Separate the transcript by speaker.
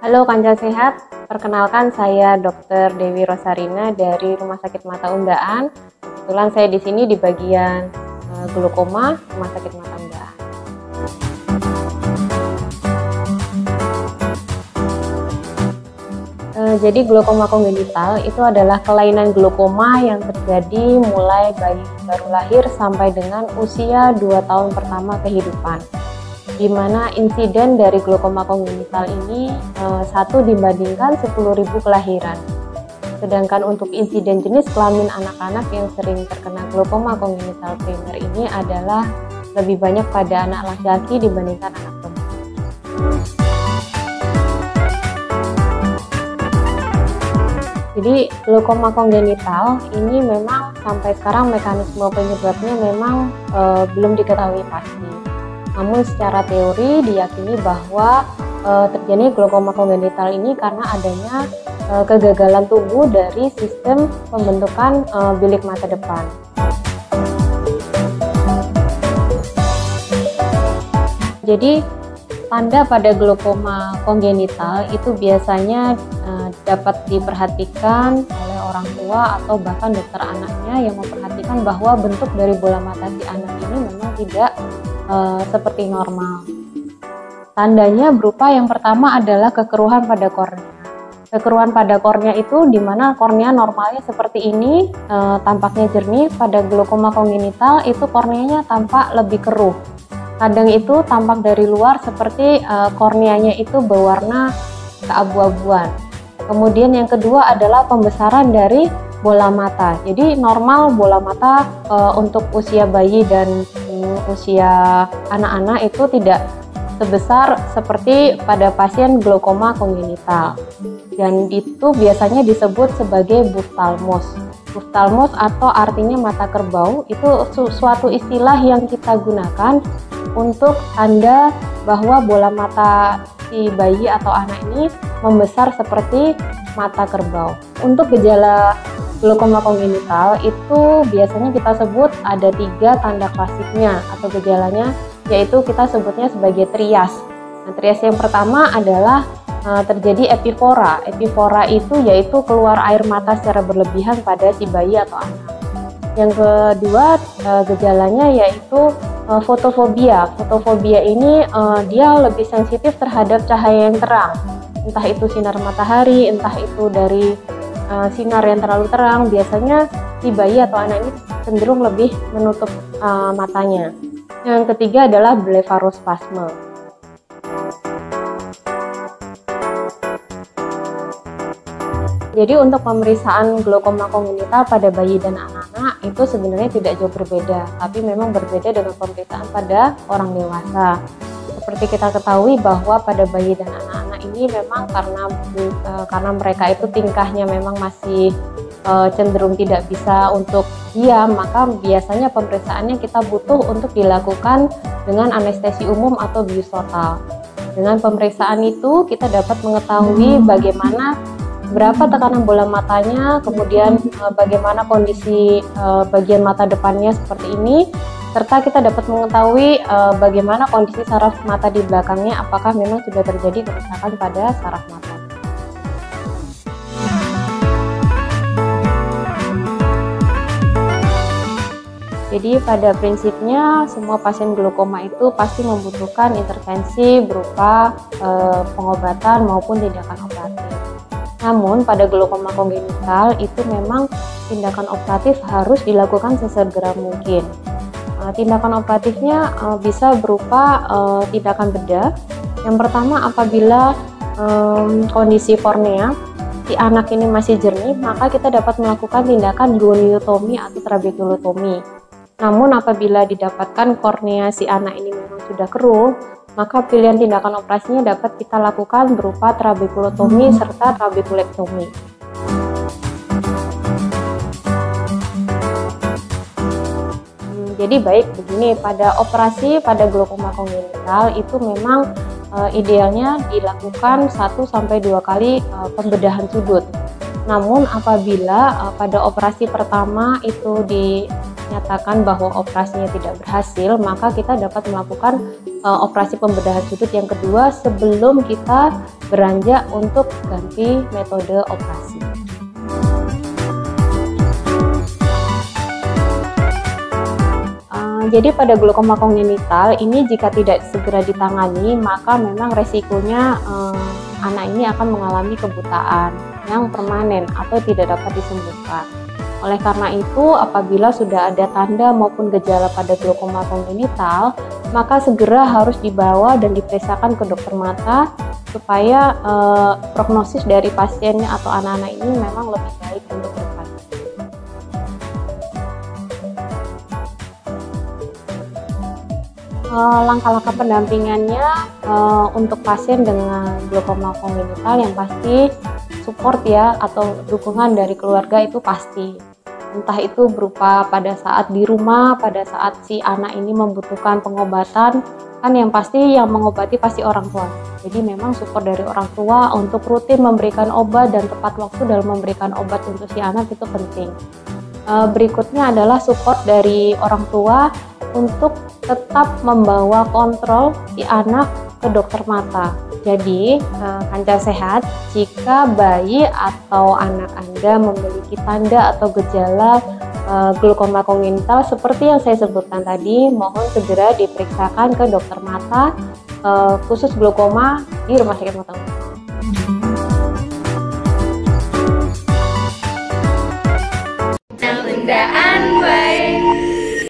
Speaker 1: Halo Kanca Sehat, perkenalkan saya Dr. Dewi Rosarina dari Rumah Sakit Mata Undaan. Kebetulan saya di sini di bagian glaukoma Rumah Sakit Mata Undaan. Jadi glaukoma kongenital itu adalah kelainan glaukoma yang terjadi mulai bayi baru lahir sampai dengan usia 2 tahun pertama kehidupan, di mana insiden dari glaukoma kongenital ini 1 dibandingkan 10.000 kelahiran. Sedangkan untuk insiden jenis kelamin anak-anak yang sering terkena glaukoma kongenital primer ini adalah lebih banyak pada anak laki-laki dibandingkan anak perempuan. Jadi glaukoma kongenital ini memang sampai sekarang mekanisme penyebabnya memang belum diketahui pasti. Namun secara teori diyakini bahwa terjadi glaukoma kongenital ini karena adanya kegagalan tumbuh dari sistem pembentukan bilik mata depan. Jadi tanda pada glaukoma kongenital itu biasanya dapat diperhatikan oleh orang tua atau bahkan dokter anaknya yang memperhatikan bahwa bentuk dari bola mata si anak ini memang tidak seperti normal. Tandanya berupa yang pertama adalah kekeruhan pada kornea. Kekeruhan pada kornea itu di mana kornea normalnya seperti ini, tampaknya jernih. Pada glaukoma kongenital itu korneanya tampak lebih keruh. Kadang itu tampak dari luar seperti korneanya itu berwarna keabu-abuan. Kemudian yang kedua adalah pembesaran dari bola mata. Jadi normal bola mata untuk usia bayi dan usia anak-anak itu tidak sebesar seperti pada pasien glaukoma kongenital. Dan itu biasanya disebut sebagai buftalmos. Buftalmos atau artinya mata kerbau itu suatu istilah yang kita gunakan untuk tanda bahwa bola mata si bayi atau anak ini membesar seperti mata kerbau. Untuk gejala glaukoma kongenital itu biasanya kita sebut ada 3 tanda klasiknya atau gejalanya, yaitu kita sebutnya sebagai trias. Nah, trias yang pertama adalah terjadi epifora. Epifora itu yaitu keluar air mata secara berlebihan pada si bayi atau anak. Yang kedua gejalanya yaitu fotofobia. Fotofobia ini dia lebih sensitif terhadap cahaya yang terang. Entah itu sinar matahari, entah itu dari sinar yang terlalu terang. Biasanya si bayi atau anak ini cenderung lebih menutup matanya. Yang ketiga adalah blefarospasme. Jadi untuk pemeriksaan glaukoma kongenital pada bayi dan anak-anak itu sebenarnya tidak jauh berbeda, tapi memang berbeda dengan pemeriksaan pada orang dewasa. Seperti kita ketahui bahwa pada bayi dan anak-anak ini memang karena mereka itu tingkahnya memang masih cenderung tidak bisa untuk diam, maka biasanya pemeriksaannya kita butuh untuk dilakukan dengan anestesi umum atau bius total. Dengan pemeriksaan itu kita dapat mengetahui bagaimana berapa tekanan bola matanya, kemudian bagaimana kondisi bagian mata depannya seperti ini, serta kita dapat mengetahui bagaimana kondisi saraf mata di belakangnya, apakah memang sudah terjadi kerusakan pada saraf mata. Jadi pada prinsipnya semua pasien glaukoma itu pasti membutuhkan intervensi berupa pengobatan maupun tindakan operatif. Namun pada glaukoma kongenital itu memang tindakan operatif harus dilakukan sesegera mungkin. Tindakan operatifnya bisa berupa tindakan bedah. Yang pertama, apabila kondisi kornea si anak ini masih jernih, maka kita dapat melakukan tindakan goniotomi atau trabekulotomi. Namun apabila didapatkan kornea si anak ini memang sudah keruh, maka pilihan tindakan operasinya dapat kita lakukan berupa trabekulotomi serta trabekulektomi. Jadi baik begini, pada operasi pada glaukoma kongenital itu memang idealnya dilakukan 1-2 kali pembedahan sudut. Namun apabila pada operasi pertama itu dinyatakan bahwa operasinya tidak berhasil, maka kita dapat melakukan operasi pembedahan sudut yang kedua sebelum kita beranjak untuk ganti metode operasi. Jadi pada glaukoma kongenital ini jika tidak segera ditangani, maka memang resikonya anak ini akan mengalami kebutaan yang permanen atau tidak dapat disembuhkan. Oleh karena itu, apabila sudah ada tanda maupun gejala pada glaukoma kongenital, maka segera harus dibawa dan diperiksakan ke dokter mata supaya prognosis dari pasiennya atau anak-anak ini memang lebih baik untuk depan. Langkah-langkah pendampingannya untuk pasien dengan glaukoma kongenital yang pasti support ya, atau dukungan dari keluarga itu pasti. Entah itu berupa pada saat di rumah, pada saat si anak ini membutuhkan pengobatan, kan yang pasti yang mengobati pasti orang tua. Jadi memang support dari orang tua untuk rutin memberikan obat dan tepat waktu dalam memberikan obat untuk si anak itu penting. Berikutnya adalah support dari orang tua untuk tetap membawa kontrol si anak ke dokter mata. Jadi, kanca sehat, jika bayi atau anak Anda memiliki tanda atau gejala glaukoma kongenital seperti yang saya sebutkan tadi, mohon segera diperiksakan ke dokter mata khusus glaukoma di Rumah Sakit Mata Unggul.